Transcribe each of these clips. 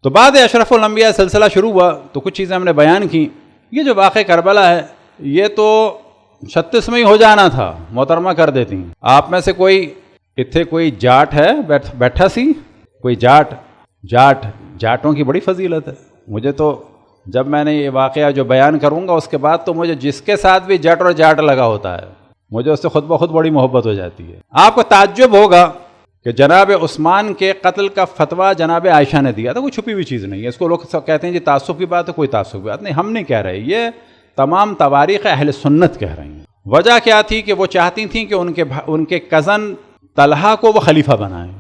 تو بعد اشرف الانبیاء سلسلہ شروع ہوا تو کچھ چیزیں ہم نے بیان کی. یہ جو واقعہ کربلا ہے یہ تو 36 میں ہی ہو جانا تھا، محترمہ کر دیتی ہیں. آپ میں سے کوئی اتنے کوئی جاٹ ہے بیٹھا سی؟ کوئی جاٹوں کی بڑی فضیلت ہے. مجھے تو جب میں نے یہ واقعہ جو بیان کروں گا اس کے بعد تو مجھے جس کے ساتھ بھی جٹ اور جاٹ لگا ہوتا ہے مجھے اس سے خود بخود بڑی محبت ہو جاتی ہے. آپ کو تعجب ہوگا کہ جناب عثمان کے قتل کا فتویٰ جناب عائشہ نے دیا تھا. کوئی چھپی ہوئی چیز نہیں ہے. اس کو لوگ کہتے ہیں جی تعصب کی بات ہے، کوئی تعصب کی بات نہیں. ہم نہیں کہہ رہے، یہ تمام تواریخ اہل سنت کہہ رہی ہیں. وجہ کیا تھی کہ وہ چاہتی تھیں کہ ان کے کزن طلحہ کو وہ خلیفہ بنائیں.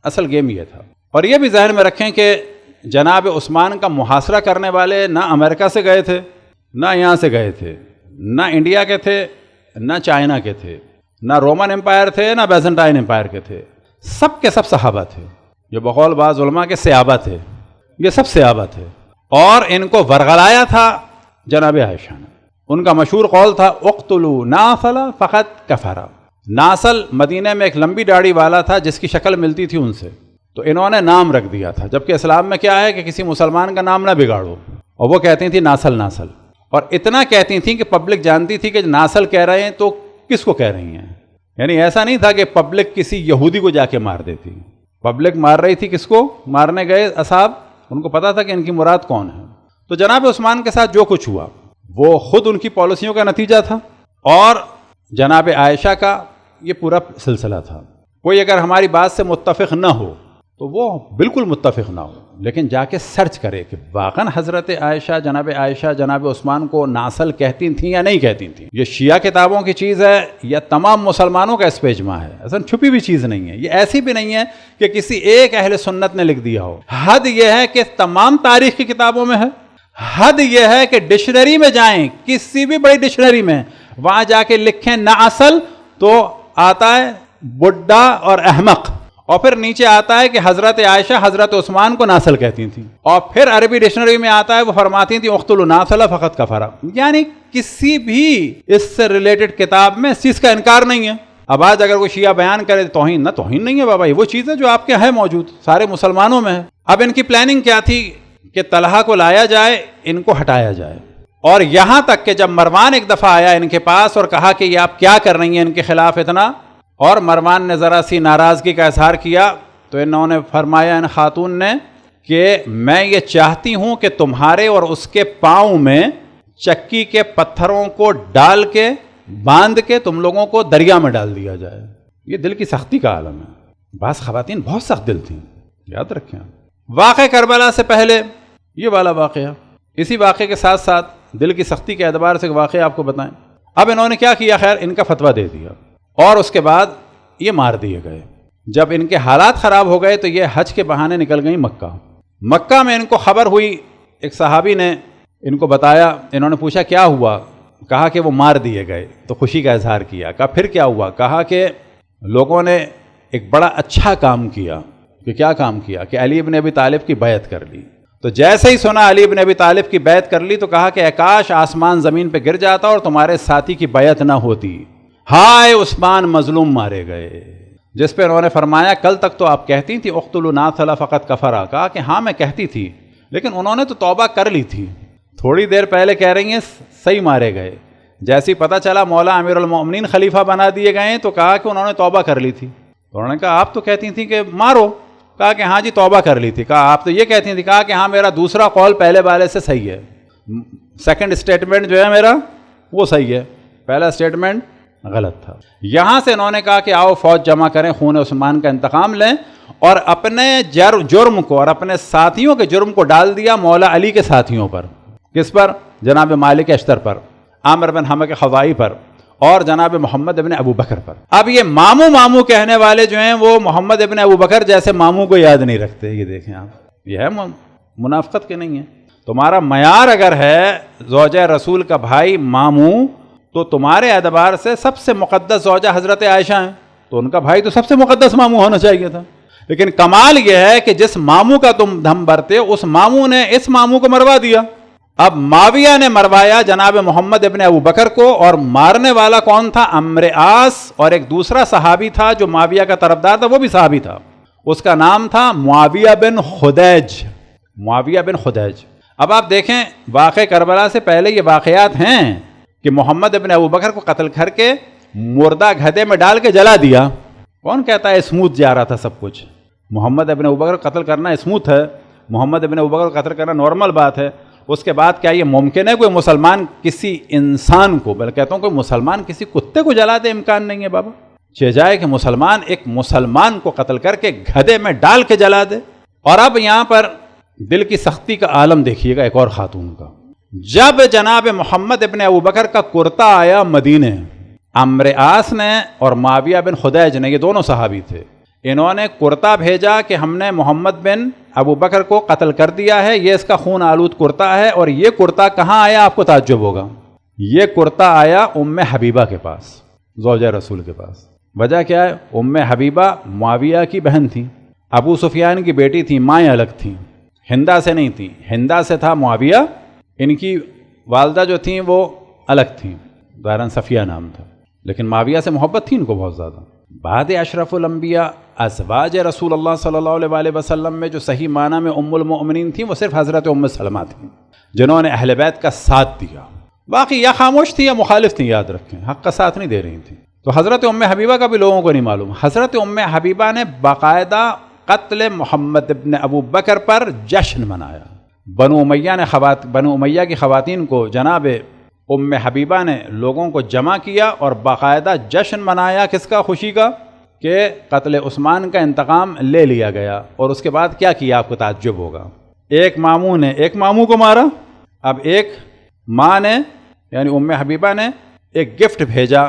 اصل گیم یہ تھا. اور یہ بھی ذہن میں رکھیں کہ جناب عثمان کا محاصرہ کرنے والے نہ امریکہ سے گئے تھے، نہ یہاں سے گئے تھے، نہ انڈیا کے تھے، نہ چائنا کے تھے، نہ رومن امپائر تھے، نہ بیزنٹائن امپائر کے تھے. سب کے سب صحابہ تھے. جو بقول بعض علماء کے صحابہ تھے، یہ سب صحابہ تھے. اور ان کو ورغلایا تھا جناب عائشہ نے. ان کا مشہور قول تھا اقتلوا ناصل فقط کفر. ناصل مدینہ میں ایک لمبی داڑھی والا تھا جس کی شکل ملتی تھی ان سے، تو انہوں نے نام رکھ دیا تھا. جبکہ اسلام میں کیا ہے کہ کسی مسلمان کا نام نہ بگاڑو، اور وہ کہتی تھی ناصل ناصل. اور اتنا کہتی تھیں کہ پبلک جانتی تھی کہ ناصل کہہ رہے ہیں تو کس کو کہہ رہی ہیں. یعنی ایسا نہیں تھا کہ پبلک کسی یہودی کو جا کے مار دیتی. پبلک مار رہی تھی کس کو مارنے گئے اصحاب، ان کو پتا تھا کہ ان کی مراد کون ہے. تو جناب عثمان کے ساتھ جو کچھ ہوا وہ خود ان کی پالیسیوں کا نتیجہ تھا اور جناب عائشہ کا یہ پورا سلسلہ تھا. کوئی اگر ہماری بات سے متفق نہ ہو تو وہ بالکل متفق نہ ہو، لیکن جا کے سرچ کرے کہ واقعاً حضرت عائشہ جناب عثمان کو ناصل کہتی تھیں یا نہیں کہتی تھیں. یہ شیعہ کتابوں کی چیز ہے یا تمام مسلمانوں کا اس پہ اجماع ہے. اصل چھپی ہوئی چیز نہیں ہے. یہ ایسی بھی نہیں ہے کہ کسی ایک اہل سنت نے لکھ دیا ہو. حد یہ ہے کہ تمام تاریخ کی کتابوں میں ہے. حد یہ ہے کہ ڈکشنری میں جائیں، کسی بھی بڑی ڈکشنری میں، وہاں جا کے لکھیں ناصل تو آتا ہے بڈھا اور احمق، اور پھر نیچے آتا ہے کہ حضرت عائشہ حضرت عثمان کو ناصل کہتی تھیں. اور پھر عربی ڈکشنری میں آتا ہے وہ فرماتی تھیں اقتلوا ناصل فقط کفر. یعنی کسی بھی اس سے ریلیٹڈ کتاب میں اس چیز کا انکار نہیں ہے. اب آج اگر کوئی شیعہ بیان کرے توہین، نہ توہین نہیں ہے بابا، یہ وہ چیز ہے جو آپ کے ہے موجود، سارے مسلمانوں میں ہے. اب ان کی پلاننگ کیا تھی کہ طلحہ کو لایا جائے، ان کو ہٹایا جائے. اور یہاں تک کہ جب مروان ایک دفعہ آیا ان کے پاس اور کہا کہ یہ آپ کیا کر رہی ہیں ان کے خلاف اتنا، اور مروان نے ذرا سی ناراضگی کا اظہار کیا تو انہوں نے فرمایا ان خاتون نے کہ میں یہ چاہتی ہوں کہ تمہارے اور اس کے پاؤں میں چکی کے پتھروں کو ڈال کے باندھ کے تم لوگوں کو دریا میں ڈال دیا جائے. یہ دل کی سختی کا عالم ہے. بعض خواتین بہت سخت دل تھیں، یاد رکھیں. واقعہ کربلا سے پہلے یہ والا واقعہ، اسی واقعے کے ساتھ ساتھ دل کی سختی کے اعتبار سے واقعہ آپ کو بتائیں. اب انہوں نے کیا کیا، خیر ان کا فتویٰ دے دیا اور اس کے بعد یہ مار دیے گئے. جب ان کے حالات خراب ہو گئے تو یہ حج کے بہانے نکل گئیں مکہ میں ان کو خبر ہوئی. ایک صحابی نے ان کو بتایا، انہوں نے پوچھا کیا ہوا، کہا کہ وہ مار دیے گئے. تو خوشی کا اظہار کیا. کہا پھر کیا ہوا، کہا کہ لوگوں نے ایک بڑا اچھا کام کیا. کہ کیا کام کیا، کہ علی ابن ابی طالب کی بیعت کر لی. تو جیسے ہی سنا علی ابن ابی طالب کی بیعت کر لی تو کہا کہ کاش آسمان زمین پہ گر جاتا اور تمہارے ساتھی کی بیعت نہ ہوتی. ہائے عثمان مظلوم مارے گئے. جس پہ انہوں نے فرمایا کل تک تو آپ کہتی تھی اقتلوا ناصل فقط کفر. کہا کہ ہاں میں کہتی تھی، لیکن انہوں نے تو توبہ کر لی تھی. تھوڑی دیر پہلے کہہ رہی ہیں صحیح مارے گئے. جیسے ہی پتہ چلا مولا امیر المومنین خلیفہ بنا دیے گئے تو کہا کہ انہوں نے توبہ کر لی تھی. تو انہوں نے کہا آپ تو کہتی تھیں کہ مارو. کہا کہ ہاں جی توبہ کر لی تھی. کہا آپ تو یہ کہتی تھی. کہا کہ ہاں میرا دوسرا قول پہلے والے سے صحیح ہے. سیکنڈ اسٹیٹمنٹ جو ہے میرا وہ صحیح ہے، پہلا اسٹیٹمنٹ غلط تھا. یہاں سے انہوں نے کہا کہ آؤ فوج جمع کریں، خون عثمان کا انتقام لیں، اور اپنے جرم کو اور اپنے ساتھیوں کے جرم کو ڈال دیا مولا علی کے ساتھیوں پر. کس پر؟ جناب مالک اشتر پر، عامر بن حمق خوائی پر، اور جناب محمد ابن ابو بکر پر. اب یہ ماموں کہنے والے جو ہیں وہ محمد ابن ابو بکر جیسے ماموں کو یاد نہیں رکھتے. یہ دیکھیں آپ، یہ ہے منافقت کے نہیں ہے. تمہارا معیار اگر ہے زوجہ رسول کا بھائی ماموں، تو تمہارے اعتبار سے سب سے مقدس زوجہ حضرت عائشہ ہیں، تو ان کا بھائی تو سب سے مقدس ماموں ہونا چاہیے تھا. لیکن کمال یہ ہے کہ جس ماموں کا تم دم برتے اس ماموں نے اس ماموں کو مروا دیا. اب معاویہ نے مروایا جناب محمد ابن ابو بکر کو، اور مارنے والا کون تھا؟ عمرو عاص، اور ایک دوسرا صحابی تھا جو معاویہ کا طرفدار تھا، وہ بھی صحابی تھا، اس کا نام تھا معاویہ بن خدیج. معاویہ بن خدیج. اب آپ دیکھیں واقع کربلا سے پہلے یہ واقعات ہیں کہ محمد ابن ابو بکر کو قتل کر کے مردہ گدھے میں ڈال کے جلا دیا. کون کہتا ہے اسموتھ جا رہا تھا سب کچھ؟ محمد ابن ابو بکر کو قتل کرنا اسموتھ ہے؟ محمد ابن ابو بکر کو قتل کرنا نارمل بات ہے. اس کے بعد کیا یہ ممکن ہے کوئی مسلمان کسی انسان کو، بلکہ کہتا ہوں کوئی مسلمان کسی کتے کو جلا دے؟ امکان نہیں ہے بابا. جائے کہ مسلمان ایک مسلمان کو قتل کر کے گدھے میں ڈال کے جلا دے. اور اب یہاں پر دل کی سختی کا عالم دیکھیے گا ایک اور خاتون کا. جب جناب محمد ابن ابو بکر کا کرتا آیا مدینے، عمرو عاص نے اور معاویہ بن خدیج نے، یہ دونوں صحابی تھے، انہوں نے کرتا بھیجا کہ ہم نے محمد بن ابو بکر کو قتل کر دیا ہے، یہ اس کا خون آلود کرتا ہے. اور یہ کرتا کہاں آیا؟ آپ کو تعجب ہوگا. یہ کرتا آیا ام حبیبہ کے پاس، زوجہ رسول کے پاس. وجہ کیا ہے؟ ام حبیبہ معاویہ کی بہن تھی، ابو سفیان کی بیٹی تھی، مائیں الگ تھیں، ہندا سے نہیں تھیں. ہندا سے تھا معاویہ، ان کی والدہ جو تھیں وہ الگ تھیں، ظاہراً صفیہ نام تھا، لیکن معاویہ سے محبت تھی ان کو بہت زیادہ. بعد اشرف الانبیاء ازواج رسول اللہ صلی اللہ علیہ وآلہ وسلم میں جو صحیح معنی میں ام المؤمنین تھیں وہ صرف حضرت ام سلمہ تھیں، جنہوں نے اہل بیت کا ساتھ دیا. باقی یا خاموش تھی یا مخالف تھیں، یاد رکھیں، حق کا ساتھ نہیں دے رہی تھیں. تو حضرت ام حبیبہ کا بھی لوگوں کو نہیں معلوم. حضرت ام حبیبہ نے باقاعدہ قتل محمد ابن ابو بکر پر جشن منایا. بنو امیہ کی خواتین کو جناب ام حبیبہ نے لوگوں کو جمع کیا اور باقاعدہ جشن منایا. کس کا؟ خوشی کا، کہ قتل عثمان کا انتقام لے لیا گیا. اور اس کے بعد کیا کیا آپ کو تعجب ہوگا. ایک ماموں نے ایک ماموں کو مارا. اب ایک ماں نے یعنی ام حبیبہ نے ایک گفٹ بھیجا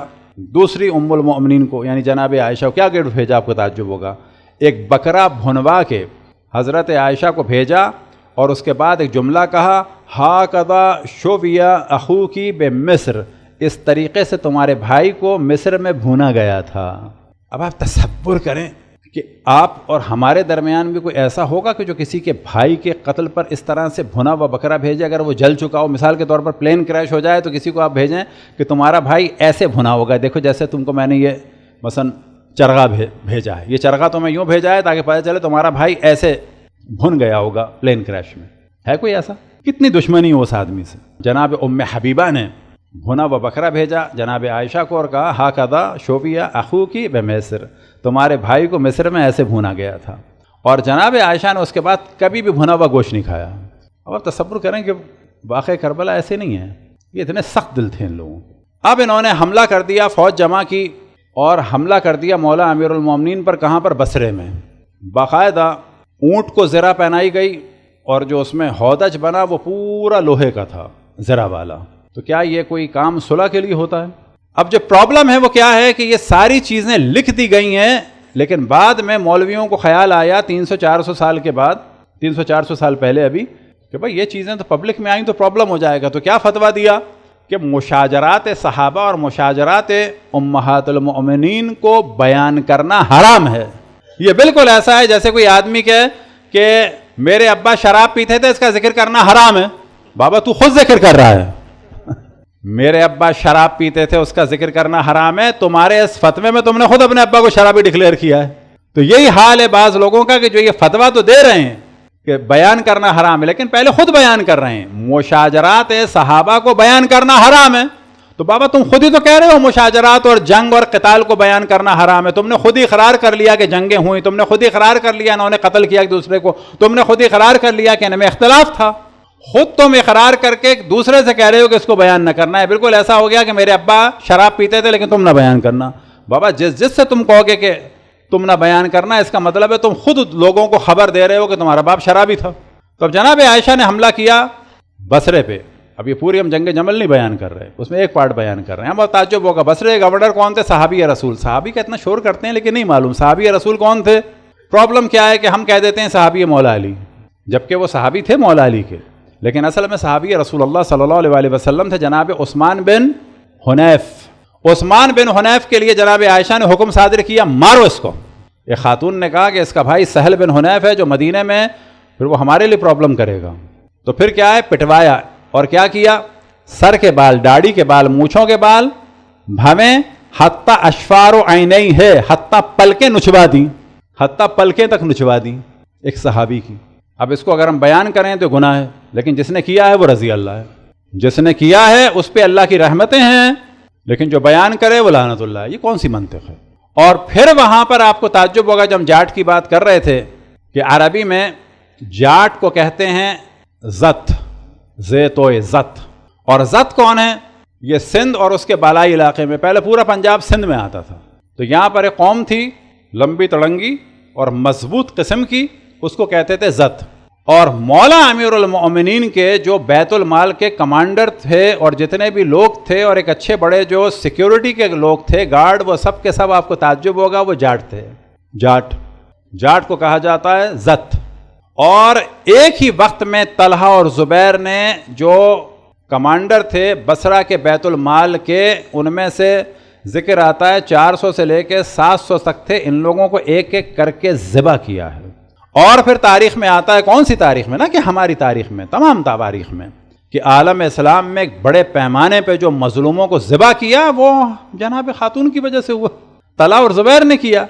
دوسری ام المؤمنین کو یعنی جناب عائشہ کو. کیا گفٹ بھیجا آپ کو تعجب ہوگا. ایک بکرا بھنوا کے حضرت عائشہ کو بھیجا اور اس کے بعد ایک جملہ کہا، ہاکذا شویہ اخوکی بمصر، اس طریقے سے تمہارے بھائی کو مصر میں بھونا گیا تھا. اب آپ تصور کریں کہ آپ اور ہمارے درمیان بھی کوئی ایسا ہوگا کہ جو کسی کے بھائی کے قتل پر اس طرح سے بھنا ہوا بکرا بھیجے. اگر وہ جل چکا ہو، مثال کے طور پر پلین کریش ہو جائے تو کسی کو آپ بھیجیں کہ تمہارا بھائی ایسے بھنا ہوگا، دیکھو جیسے تم کو میں نے یہ مثلا چرغا بھیجا ہے، یہ چرغا تو میں یوں بھیجا ہے تاکہ پتہ چلے تمہارا بھائی ایسے بھن گیا ہوگا پلین کریش میں. ہے کوئی ایسا؟ کتنی دشمنی ہو اس آدمی سے. جناب ام حبیبہ نے بھنا ہوا بکرا بھیجا جناب عائشہ کو اور کہا، ہاکذا شویہ اخوکی بمصر، تمہارے بھائی کو مصر میں ایسے بھونا گیا تھا. اور جناب عائشہ نے اس کے بعد کبھی بھی بھنا ہوا گوشت نہیں کھایا. اب آپ تصور کریں کہ واقع کربلا ایسے نہیں ہے، یہ اتنے سخت دل تھے ان لوگوں. اب انہوں نے حملہ کر دیا، فوج جمع کی اور حملہ کر دیا مولا امیر المومنین پر. کہاں پر؟ بصرے میں. باقاعدہ اونٹ کو زرہ پہنائی گئی اور جو اس میں ہودج بنا وہ پورا لوہے کا تھا، زرہ والا. تو کیا یہ کوئی کام صلح کے لیے ہوتا ہے؟ اب جو پرابلم ہے وہ کیا ہے کہ یہ ساری چیزیں لکھ دی گئی ہیں، لیکن بعد میں مولویوں کو خیال آیا 300-400 سال کے بعد، 300-400 سال پہلے ابھی، کہ بھائی یہ چیزیں تو پبلک میں آئیں تو پرابلم ہو جائے گا. تو کیا فتویٰ دیا کہ مشاجرات صحابہ اور مشاجرات امہات المؤمنین کو بیان کرنا حرام ہے. یہ بالکل ایسا ہے جیسے کوئی آدمی کہے کہ میرے ابا شراب پیتے تھے، اس کا ذکر کرنا حرام ہے. بابا تو خود ذکر کر رہا ہے. میرے ابا شراب پیتے تھے، اس کا ذکر کرنا حرام ہے. تمہارے اس فتوے میں تم نے خود اپنے ابا کو شرابی ڈکلیئر کیا ہے. تو یہی حال ہے بعض لوگوں کا کہ جو یہ فتویٰ تو دے رہے ہیں کہ بیان کرنا حرام ہے، لیکن پہلے خود بیان کر رہے ہیں مشاجرات صحابہ کو بیان کرنا حرام ہے. تو بابا تم خود ہی تو کہہ رہے ہو مشاجرات اور جنگ اور قتال کو بیان کرنا حرام ہے. تم نے خود ہی اقرار کر لیا کہ جنگیں ہوئیں، تم نے خود ہی اقرار کر لیا انہوں نے قتل کیا ایک دوسرے کو، تم نے خود ہی اقرار کر لیا کہ ان میں اختلاف تھا. خود تم اقرار کر کے ایک دوسرے سے کہہ رہے ہو کہ اس کو بیان نہ کرنا ہے. بالکل ایسا ہو گیا کہ میرے ابا شراب پیتے تھے لیکن تم نہ بیان کرنا. بابا جس سے تم کہو گے کہ تم نہ بیان کرنا، اس کا مطلب ہے تم خود لوگوں کو خبر دے رہے ہو کہ تمہارا باپ شرابی تھا. تو اب جناب عائشہ نے حملہ کیا بصرے پہ. اب یہ پوری ہم جنگ جمل نہیں بیان کر رہے، اس میں ایک پارٹ بیان کر رہے ہیں. ہم بہت تعجب ہوگا، بصرے گورنر کون تھے؟ صحابی رسول. صحابی کا اتنا شور کرتے ہیں لیکن نہیں معلوم صحابی رسول کون تھے. پرابلم کیا ہے کہ ہم کہہ دیتے ہیں صحابی مولا علی، جبکہ وہ صحابی تھے مولا علی کے، لیکن اصل میں صحابی رسول اللہ صلی اللہ علیہ وآلہ وسلم تھے. جناب عثمان بن حنیف. عثمان بن حنیف کے لیے جناب عائشہ نے حکم صادر کیا، مارو اس کو. ایک خاتون نے کہا کہ اس کا بھائی سہل بن حنیف ہے جو مدینے میں، پھر وہ ہمارے لیے پرابلم کرے گا. تو پھر کیا ہے، پٹوایا. اور کیا کیا، سر کے بال، داڑھی کے بال، مونچھوں کے بال بھویں، حتیٰ اشفار و عینئی ہے، حتیٰ پلکیں نچوا دیں، حتیٰ پلکیں تک نچوا دیں ایک صحابی کی. اب اس کو اگر ہم بیان کریں تو گناہ ہے، لیکن جس نے کیا ہے وہ رضی اللہ ہے، جس نے کیا ہے اس پہ اللہ کی رحمتیں ہیں، لیکن جو بیان کرے وہ لعنت اللہ ہے۔ یہ کون سی منطق ہے؟ اور پھر وہاں پر آپ کو تعجب ہوگا جب ہم جاٹ کی بات کر رہے تھے کہ عربی میں جاٹ کو کہتے ہیں زت، زیتوئے زت، اور زت کون ہے؟ یہ سندھ اور اس کے بالائی علاقے میں، پہلے پورا پنجاب سندھ میں آتا تھا، تو یہاں پر ایک قوم تھی لمبی تڑنگی اور مضبوط قسم کی، اس کو کہتے تھے زت۔ اور مولا امیر المؤمنین کے جو بیت المال کے کمانڈر تھے اور جتنے بھی لوگ تھے اور ایک اچھے بڑے جو سیکیورٹی کے لوگ تھے، گارڈ، وہ سب کے سب آپ کو تعجب ہوگا وہ جاٹ تھے۔ جاٹ کو کہا جاتا ہے زت۔ اور ایک ہی وقت میں طلحہ اور زبیر نے جو کمانڈر تھے بصرہ کے بیت المال کے، ان میں سے ذکر آتا ہے 400 سے لے کے 700 تک تھے، ان لوگوں کو ایک ایک کر کے ذبح کیا ہے۔ اور پھر تاریخ میں آتا ہے، کون سی تاریخ میں؟ نا کہ ہماری تاریخ میں، تمام تاریخ میں، کہ عالم اسلام میں ایک بڑے پیمانے پہ جو مظلوموں کو ذبح کیا وہ جناب خاتون کی وجہ سے ہوا، طلحہ اور زبیر نے کیا۔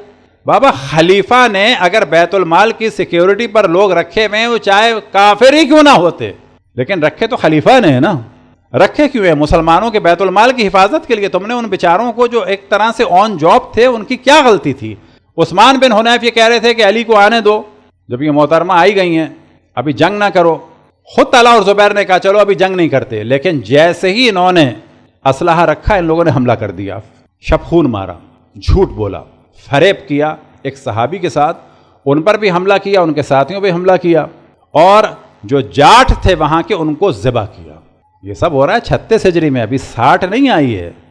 بابا خلیفہ نے اگر بیت المال کی سیکیورٹی پر لوگ رکھے ہوئے، وہ چاہے کافر ہی کیوں نہ ہوتے، لیکن رکھے تو خلیفہ نے ہے نا، رکھے کیوں ہیں؟ مسلمانوں کے بیت المال کی حفاظت کے لیے۔ تم نے ان بیچاروں کو جو ایک طرح سے آن جاب تھے، ان کی کیا غلطی تھی؟ عثمان بن حنیف یہ کہہ رہے تھے کہ علی کو آنے دو، جب یہ محترمہ آئی گئی ہیں ابھی جنگ نہ کرو، خود طلحہ اور زبیر نے کہا چلو ابھی جنگ نہیں کرتے، لیکن جیسے ہی انہوں نے اسلحہ رکھا ان لوگوں نے حملہ کر دیا، شبخون مارا، جھوٹ بولا، فریب کیا ایک صحابی کے ساتھ، ان پر بھی حملہ کیا، ان کے ساتھیوں پہ حملہ کیا، اور جو جاٹ تھے وہاں کے ان کو ذبح کیا۔ یہ سب ہو رہا ہے 36 ہجری میں، ابھی 60 نہیں آئی ہے۔